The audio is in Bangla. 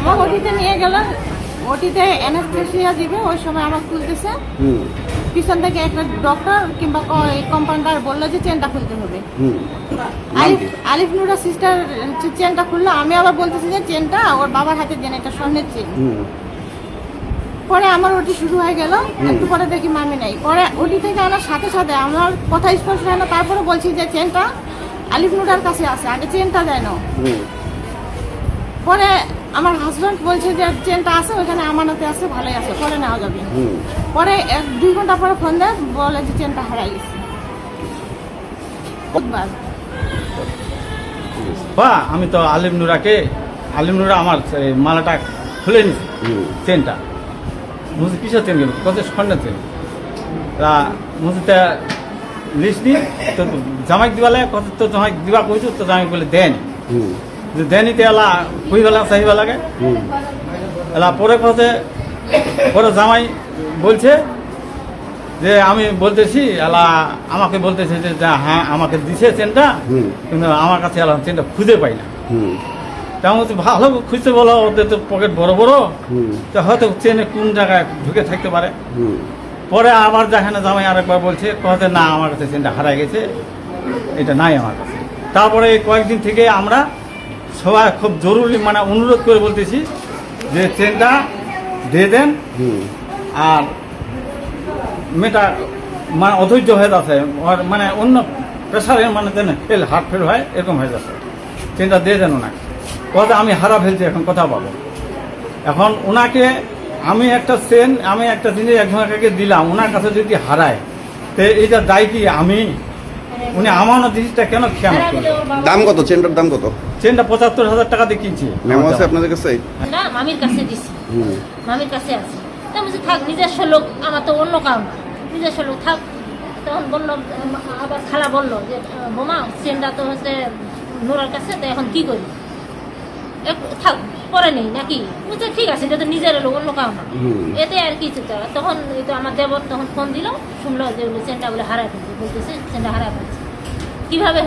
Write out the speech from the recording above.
আমার ওটিতে নিয়ে গেল, ওটিতে অ্যানেস্থেসিয়া দিবে, ওই সময় আমার খুলতেছে। পিছন থেকে একটা ডক্টর কিংবা কম্পাউন্ডার বললো যে চেনটা খুলতে হবে। আলিফ নুরা সিস্টার চেনটা খুললো, আমি আবার বলতেছি যে চেনটা ওর বাবার হাতে দেন, এটা স্বর্ণের চেন। পরে আমার ওটি শুরু হয়ে গেল, একটু পরে দেখি মামি নাই। পরে ওটি থেকে আনার সাথে সাথে আমার কথা স্পর্শ হয় না, তারপরে বলছি যে চেনটা আলিফ নুরার কাছে আছে, আগে চেনটা দেয় না। পরে আমার হাজব্যান্ড বলছে যে চেনটা আছে ওইখানে আমানতে আছে, ভালোই আছে, পরে নেওয়া যাবে। পরে 2 ঘন্টা পরে ফোন দেয়, বলে যে চেনটা হারাই গেছে। বা আমি তো আলিম নুরা আমার মালাটা খুলে নিছি, চেনটা মুজি কিসের চেন গেল, কত স্বর্ণের চেন। তা মুজিটা লিস্ট নিয়ে তো জামাই দিবালে কত, তো জামাই দিবা কইছো, তো জামাই বলে দেন দেনিতে এলা কইবেলা চাইবা লাগে। এলা পরে কথা পরে জামাই বলছে যে আমি বলতেছি, এলা আমাকে বলতেছে যে হ্যাঁ আমাকে দিছে চেনটা, কিন্তু আমার কাছে এলা চেনটা খুঁজে পাই না। তেমন ভালো খুঁজতে বলো, ওদের তো পকেট বড় বড়, তো হয়তো চেনে কোন জায়গায় ঢুকে থাকতে পারে। পরে আবার যেখানে জামাই আরেকবার বলছে, কথা না আমার কাছে চেনটা হারাই গেছে, এটা নাই আমার কাছে। তারপরে কয়েকদিন থেকে আমরা সবাই খুব জরুরি মানে অনুরোধ করে বলতেছি যে চেনটা দিয়ে দেন। আর মেয়েটা মানে অধৈর্য হয়ে যাচ্ছে, মানে অন্য প্রেশারের মানে ফেল হার্ট ফেল হয়, এরকম হয়ে যাচ্ছে, চেনটা দিয়ে দেন ওনাকে। কথা আমি হারা ফেলছি, এখন কথা পাবো। এখন ওনাকে আমি একটা জিনিস একজনকে দিলাম, ওনার কাছে যদি হারায়, তো এইটা দায় কি আমি? উনি আমার জিনিসটা কেন খেয়াল করবে? দাম কত চেনটার দাম কত? চেনটা ৭৫,০০০ টাকা দিয়ে কিনছি। মেমো আছে আপনাদের কাছে? না, মামির কাছে দিছি, মামির কাছে আছে। তা বলছি থাক, নিজস্ব লোক, আমার তো অন্য কাউ না, নিজস্ব লোক থাক। তখন বললো, আবার খালা বললো যে বোমা চেনটা তো হচ্ছে নোরার কাছে, তো এখন কি করি, থাক পরে নেই নাকি? বুঝছে ঠিক আছে, এটা তো নিজের লোক, অন্য কাউ না, এতে আর কি। তখন এই তো আমার দেবর তখন ফোন দিল, শুনলো যে চেনটা বলে হারাই ফেলছে, বলতেছে চেনটা হারাই ফেলছে। কিভাবে